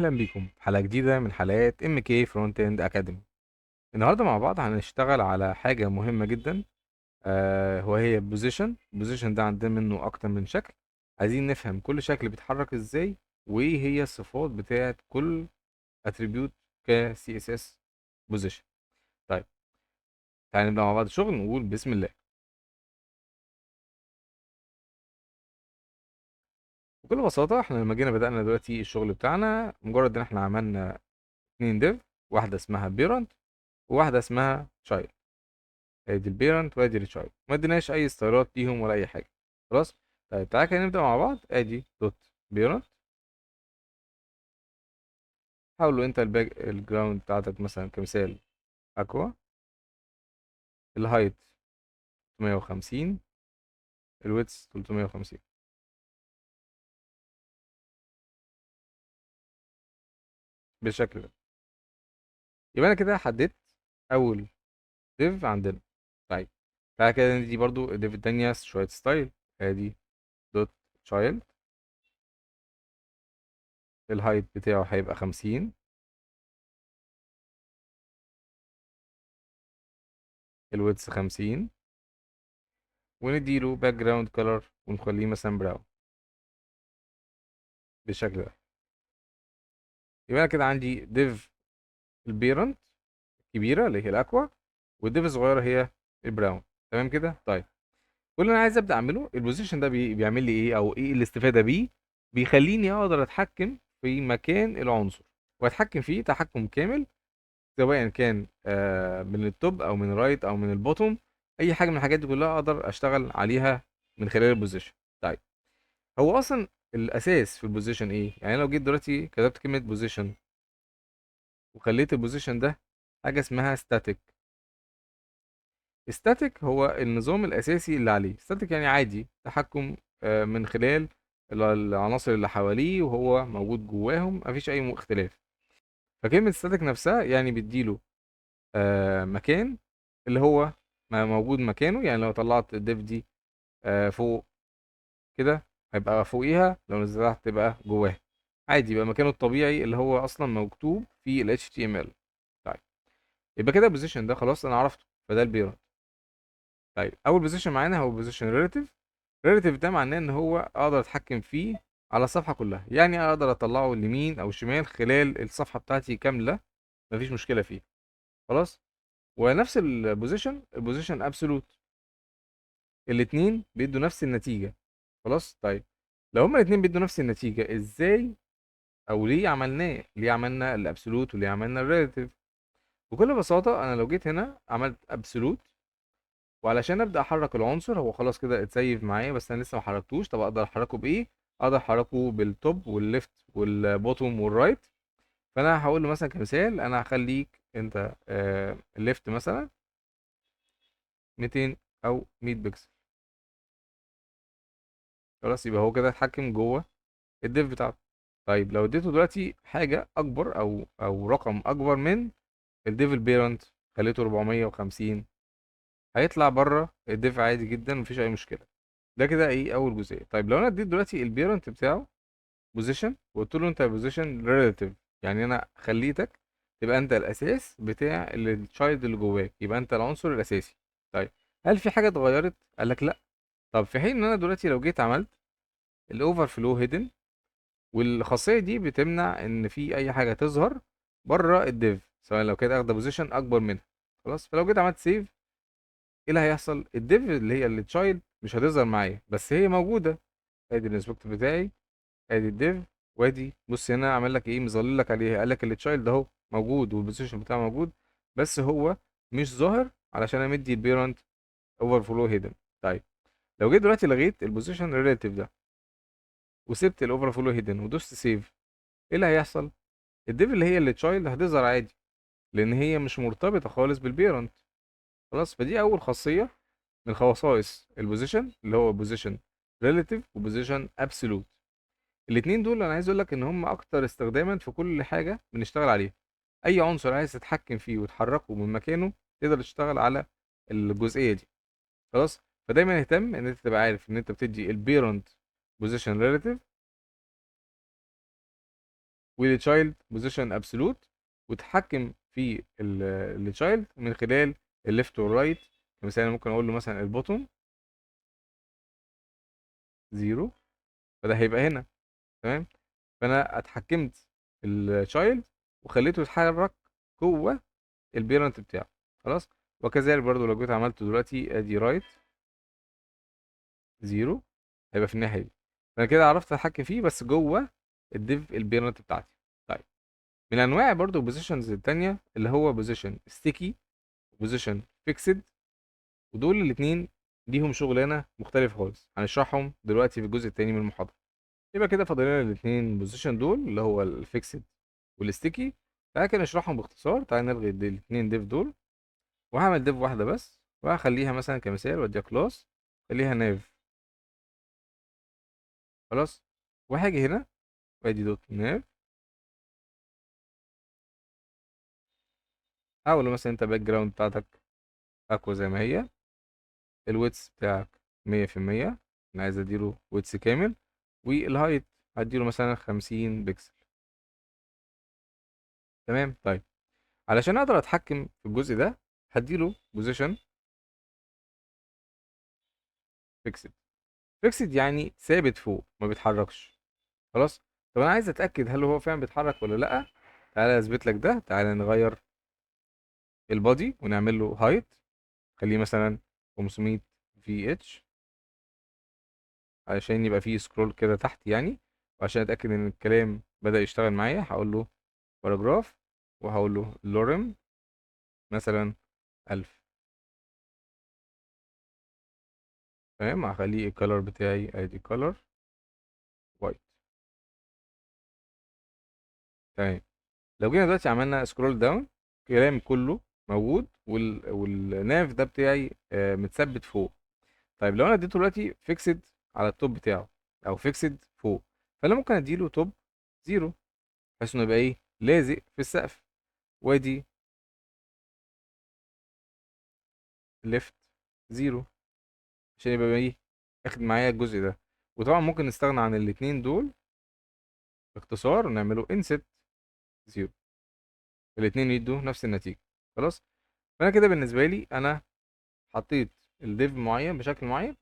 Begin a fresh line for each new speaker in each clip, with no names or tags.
اهلا بيكم في حلقه جديده من حلقات ام كي فرونت اند اكاديمي. النهارده مع بعض هنشتغل على حاجه مهمه جدا. وهي البوزيشن ده عندنا منه اكتر من شكل. عايزين نفهم كل شكل بيتحرك ازاي، وايه هي الصفات بتاعه كل اتريبيوت ك سي اس اس بوزيشن. طيب، تعالى نبدا مع بعض الشغل. نقول بسم الله. بكل بساطه احنا لما جينا بدانا دلوقتي الشغل بتاعنا، مجرد ان احنا عملنا اتنين ديف، واحده اسمها بيرنت وواحده اسمها child. ادي البيرنت وادي التشايلد، ما اديناش اي ستايلات ليهم ولا اي حاجه. خلاص. طيب تعالى كده نبدا مع بعض. ادي دوت بيرنت. حاولوا انت الجراوند بتاعتك مثلا كمثال اكوا. الهايت 350، الويتس 350 بالشكل ده. يبقى انا كده حددت اول ديف عندنا. طيب تعالى كده ندي برضو الديف التانية شويه ستايل. ادي دوت تشايلد. الهايت بتاعه هيبقى 50، الويتس 50، ونديله باك جراوند كولر ونخليه مثلا براون بالشكل ده. يبقى انا كده عندي ديف البيرنت كبيره اللي هي الاكوا، والديف الصغيره هي البراون. تمام كده. طيب، كل اللي انا عايز ابدا اعمله البوزيشن ده بيعمل لي ايه، او ايه الاستفاده بيه؟ بيخليني اقدر اتحكم في مكان العنصر، واتحكم فيه تحكم كامل، سواء كان من التوب او من الرايت او من البوتوم. اي حاجه من الحاجات دي كلها اقدر اشتغل عليها من خلال البوزيشن. طيب، هو اصلا الاساس في البوزيشن ايه؟ يعني لو جيت دلوقتي كتبت كلمه بوزيشن وخليت البوزيشن ده حاجه اسمها ستاتيك. ستاتيك هو النظام الاساسي اللي عليه ستاتيك، يعني عادي تحكم من خلال العناصر اللي حواليه وهو موجود جواهم، مفيش اي اختلاف. فكلمه ستاتيك نفسها يعني بيديله مكان اللي هو موجود مكانه. يعني لو طلعت الديف دي فوق كده هيبقى فوقيها، لو نزلتها تبقى جواها عادي، يبقى مكانه الطبيعي اللي هو اصلا مكتوب في ال HTML. طيب، يبقى كده البوزيشن ده خلاص انا عرفته، فده البيرنت. طيب، اول بوزيشن معانا هو بوزيشن ريلاتيف. ريلاتيف ده معناه ان هو اقدر اتحكم فيه على الصفحه كلها، يعني اقدر اطلعه اليمين او الشمال خلال الصفحه بتاعتي كامله، مفيش مشكله فيه. خلاص. ونفس البوزيشن ابسولوت، الاتنين بيدوا نفس النتيجه. خلاص. طيب، لو هما الاتنين بيدوا نفس النتيجه، ازاي او ليه عملناه؟ ليه عملنا الابسولوت وليه عملنا الريلاتيف؟ بكل بساطه انا لو جيت هنا عملت ابسولوت، وعلشان ابدا احرك العنصر، هو خلاص كده اتسيف معايا بس انا لسه ما حركتوش. طب اقدر احركه بايه؟ اقدر احركه بالتوب والليفت والبوتوم والرايت. فانا هقول له مثلا كمثال انا هخليك انت الليفت مثلا 200 او 100 بكسل. خلاص، يبقى هو كده اتحكم جوه الديف بتاعته. طيب لو اديته دلوقتي حاجه اكبر او رقم اكبر من الديف البيرنت، خليته 450، هيطلع بره الديف عادي جدا، مفيش اي مشكله. ده كده ايه اول جزئيه. طيب لو انا اديت دلوقتي البيرنت بتاعه بوزيشن وقلت له انت بوزيشن ريلاتيف، يعني انا خليتك تبقى انت الاساس بتاع التشايلد اللي جواك، يبقى انت العنصر الاساسي. طيب، هل في حاجه اتغيرت؟ قال لك لا. طب في حين ان انا دلوقتي لو جيت عملت الاوفر فلو هيدن، والخاصيه دي بتمنع ان في اي حاجه تظهر بره الديف، سواء لو كانت اخده بوزيشن اكبر منها. خلاص. فلو جيت عملت سيف، ايه اللي هيحصل؟ الديف اللي هي التشايلد مش هتظهر معايا، بس هي موجوده. ادي الانسبكتور بتاعي، ادي الديف، وادي بص هنا عامل لك ايه، مظلل لك عليه، قال لك التشايلد اهو موجود والبوزيشن بتاعه موجود، بس هو مش ظاهر علشان انا مدي البيرنت اوفر فلو هيدن. طيب، لو جيت دلوقتي لغيت البوزيشن ريلاتيف ده وسبت الاوفر فلو هيدن ودوست سيف، ايه اللي هيحصل؟ الديف اللي هي التشايلد هتظهر عادي، لان هي مش مرتبطه خالص بالبيرنت. خلاص. فدي اول خاصيه من خصائص البوزيشن، اللي هو بوزيشن ريلاتيف وبوزيشن ابسولوت. الاتنين دول انا عايز اقول لك ان هم اكتر استخداما في كل حاجه بنشتغل عليها. اي عنصر عايز تتحكم فيه وتحركه من مكانه، تقدر تشتغل على الجزئيه دي. خلاص. فدايما اهتم ان انت تبقى عارف ان انت بتدي البيرنت بوزيشن ريلاتيف، والتشايلد بوزيشن ابسولوت، وتحكم في التشايلد من خلال الليفت والرايت. كمثال ممكن اقول له مثلا البوتوم 0، فده هيبقى هنا. تمام. فانا اتحكمت في التشايلد وخليته يتحرك جوه البيرنت بتاعه. خلاص. وكذلك برضو لو جيت عملته دلوقتي ادي رايت 0، هيبقى في الناحيه دي. انا كده عرفت اتحكم فيه بس جوه الديف البيرنت بتاعتي. طيب، من انواع برضو البوزيشنز التانية اللي هو بوزيشن ستيكي وبوزيشن فيكسد، ودول الاتنين ليهم شغلانه مختلف خالص، هنشرحهم دلوقتي في الجزء التاني من المحاضره. يبقى كده فاضل لنا الاتنين بوزيشن دول اللي هو الفيكسد والستيكي. تعالى كده نشرحهم باختصار. تعالى نلغي الاتنين ديف دول، وهعمل ديف واحده بس، وهخليها مثلا كمثال واديها كلاس، خليها ناف. خلاص. وهاجي هنا وادي دوت ناف، هقول له مثلا انت باك جراوند بتاعتك اكوا زي ما هي، الويتس بتاعك 100%، انا عايز اديله ويتس كامل، والهايت هديله مثلا 50 بكسل. تمام. طيب، علشان اقدر اتحكم في الجزء ده هديله بوزيشن فيكسد. فيكسد يعني ثابت فوق ما بيتحركش. خلاص. طب انا عايز اتاكد هل هو فعلا بيتحرك ولا لا. تعالى اثبت لك ده. تعالى نغير البادي ونعمل له هايت، خليه مثلا 500 في اتش علشان يبقى فيه سكرول كده تحت يعني. وعشان اتاكد ان الكلام بدأ يشتغل معايا هقول له باراجراف، وهقول له لورم مثلا 1000. تمام. هخليه الكالر بتاعي ادي كالر وايت. تمام. لو جينا دلوقتي عملنا سكرول داون، الكلام كله موجود والناف ده بتاعي متثبت فوق. طيب لو انا اديته دلوقتي فيكسد على التوب بتاعه او فيكسد فوق، فانا ممكن اديله توب 0 بحيث انه يبقى ايه لازق في السقف، وادي ليفت 0 عشان يبقى ايه اخد معايا الجزء ده. وطبعا ممكن نستغنى عن الاتنين دول باختصار ونعمله انست 0، الاتنين يدوا نفس النتيجة. خلاص. فانا كده بالنسبة لي انا حطيت الديف معين بشكل معين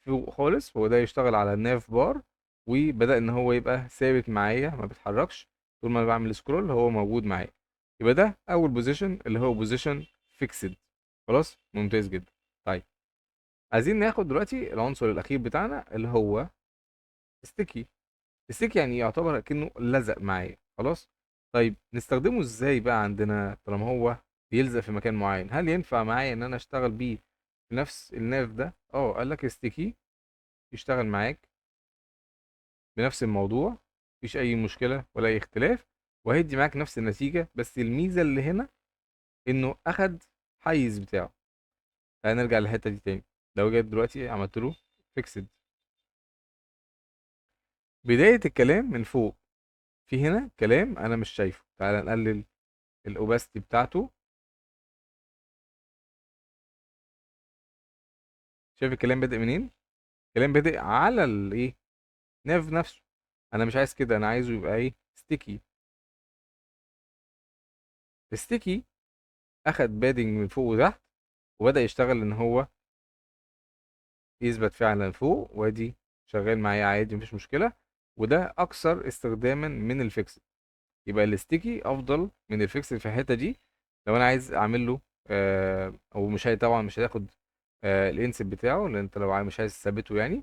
فوق خالص، هو ده يشتغل على الناف بار، وبدأ ان هو يبقى ثابت معايا ما بيتحركش طول ما انا بعمل سكرول، هو موجود معايا. يبقى ده اول بوزيشن اللي هو بوزيشن فيكسد. خلاص. ممتاز جدا. طيب، عايزين ناخد دلوقتي العنصر الاخير بتاعنا اللي هو ستيكي. ستيكي يعني يعتبر كأنه لزق معايا. خلاص. طيب نستخدمه ازاي بقى عندنا طالما هو بيلزق في مكان معين؟ هل ينفع معايا ان انا اشتغل بيه في نفس الناف ده؟ قال لك ستيكي يشتغل معاك بنفس الموضوع، مفيش اي مشكله ولا اي اختلاف، وهيدي معاك نفس النتيجه. بس الميزه اللي هنا انه اخد حيز بتاعه. تعال نرجع للحته دي تاني. لو جيت دلوقتي عملت له فيكسد، بدايه الكلام من فوق، في هنا كلام انا مش شايفه. تعال نقلل الاوباستي بتاعته. شايف الكلام بادئ منين؟ الكلام بادئ على الايه ناف نفسه. انا مش عايز كده، انا عايزه يبقى ايه ستيكي. ستيكي اخد بادنج من فوق وتحت، وبدأ يشتغل ان هو يثبت فعلا فوق، وادي شغال معايا عادي مفيش مشكله. وده اكثر استخداما من الفيكسد. يبقى الستيكي افضل من الفيكسد في الحته دي. لو انا عايز اعمل له او مش هي طبعا مش هياخد الانسب بتاعه، لان انت لو مش عايز تثبته يعني.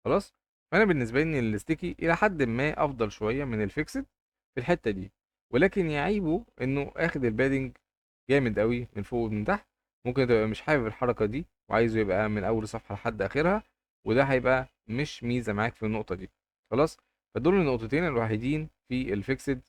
خلاص. فانا بالنسبه لي الستيكي الى حد ما افضل شويه من الفيكسد في الحته دي، ولكن يعيبه انه اخد البادنج جامد قوي من فوق ومن تحت. ممكن تبقى مش حابب الحركه دي وعايزه يبقى من اول صفحه لحد اخرها، وده هيبقى مش ميزه معاك في النقطه دي. خلاص. فدول النقطتين الوحيدين في الفيكسد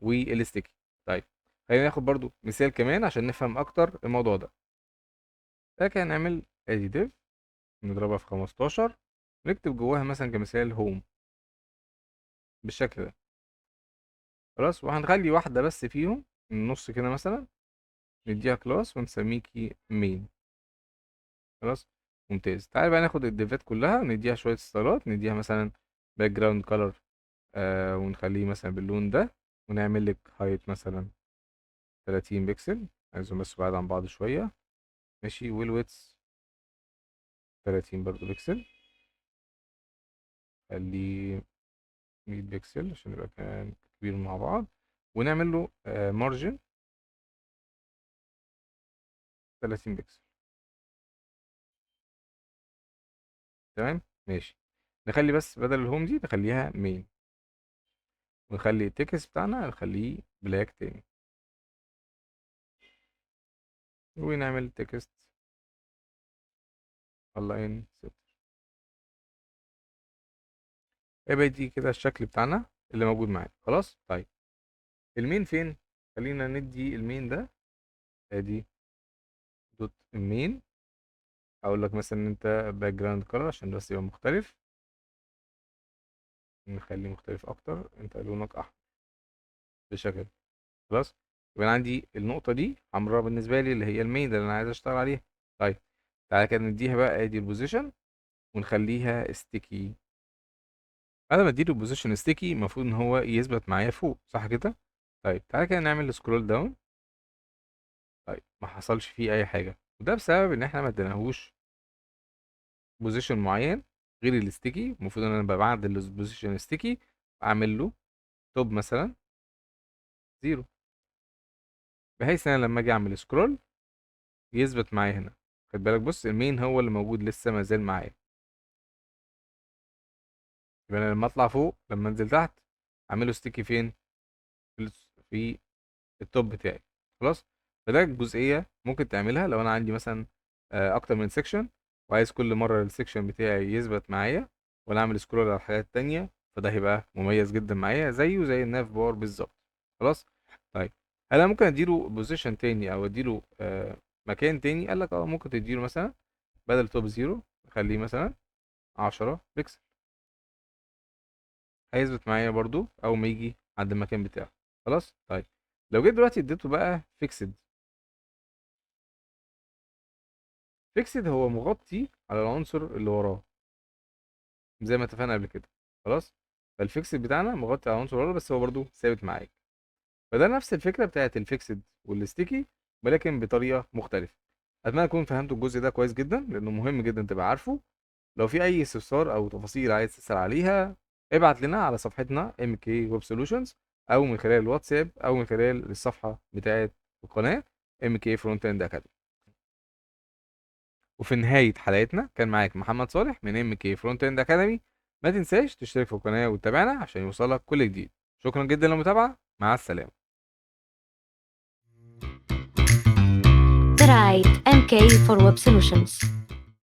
والستيكي. طيب، خلينا ناخد برضو مثال كمان عشان نفهم اكتر الموضوع ده. لكن هنعمل ادي ديف، نضربها في 15، نكتب جواها مثلا كمثال هوم بالشكل ده. خلاص. وهنخلي واحده بس فيهم من النص كده مثلا، نديها كلاس ونسميه كي مين. خلاص. ممتاز. تعال بقى ناخد الديفات كلها ونديها شويه ستايلات. نديها مثلا باك جراوند كولر ونخليه مثلا باللون ده، ونعمل لك هايت مثلا 30 بكسل، عايزهم بس بعاد عن بعض شوية. ماشي، والويتس 30 برضو بكسل، خليه 100 بكسل عشان يبقى كان كبير مع بعض. ونعمل له مارجن 30 بكسل. تمام. ماشي، نخلي بس بدل الهوم دي نخليها مين، ونخلي التكست بتاعنا نخليه بلاك تاني، ونعمل تكست الاين ست. يبقى دي كده الشكل بتاعنا اللي موجود معانا. خلاص. طيب المين فين؟ خلينا ندي المين ده ادي دوت المين. اقول لك مثلا ان انت باك جراوند كلر عشان بس يبقى مختلف، نخليه مختلف اكتر، انت لونك احمر بالشكل ده. خلاص. يبقى انا عندي النقطه دي حمراء بالنسبه لي، اللي هي المين ده اللي انا عايز اشتغل عليها. طيب تعالى كده نديها بقى ادي البوزيشن ونخليها ستيكي. بعد ما اديله البوزيشن ستيكي المفروض ان هو يثبت معايا فوق، صح كده؟ طيب تعالى كده نعمل سكرول داون. طيب ما حصلش فيه اي حاجه، وده بسبب ان احنا ما اديناهوش بوزيشن معين غير الستيكي. المفروض ان انا بعدل البوزيشن ستيكي، اعمل له توب مثلا زيرو، بحيث ان انا لما اجي اعمل سكرول يثبت معايا هنا. خد بالك، بص المين هو اللي موجود لسه ما زال معايا. يبقى انا لما اطلع فوق لما انزل تحت اعمله ستيكي فين؟ في التوب بتاعي. خلاص. فده جزئيه ممكن تعملها لو انا عندي مثلا اكتر من سيكشن، وعايز كل مره السيكشن بتاعي يثبت معايا وانا اعمل سكرول على الحاجات التانية، فده هيبقى مميز جدا معايا زيه زي الناف بار بالظبط. خلاص. طيب هل انا ممكن اديله بوزيشن تاني او اديله مكان تاني؟ قال لك اه ممكن تديله مثلا بدل توب زيرو خليه مثلا 10 بكسل، هيثبت معايا برضو اول ما يجي عند المكان بتاعه. خلاص. طيب لو جيت دلوقتي اديته بقى فيكسد. فيكسد هو مغطي على العنصر اللي وراه زي ما اتفقنا قبل كده. خلاص. فالفيكسد بتاعنا مغطي على العنصر اللي وراه بس هو برضو ثابت معاك. فده نفس الفكره بتاعت الفيكسد والستيكي، ولكن بطريقه مختلفه. اتمنى تكون فهمتوا الجزء ده كويس جدا لانه مهم جدا تبقى عارفه. لو في اي استفسار او تفاصيل عايز تسال عليها ابعت لنا على صفحتنا MK Web Solutions، او من خلال الواتساب، او من خلال الصفحه بتاعت القناه MK Frontend Academy. وفي نهاية حلقتنا كان معاك محمد صالح من MK Frontend Academy. ما تنساش تشترك في القناة وتتابعنا عشان يوصلك كل جديد. شكرا جدا للمتابعة، مع السلامة.
The right MK for Web Solutions.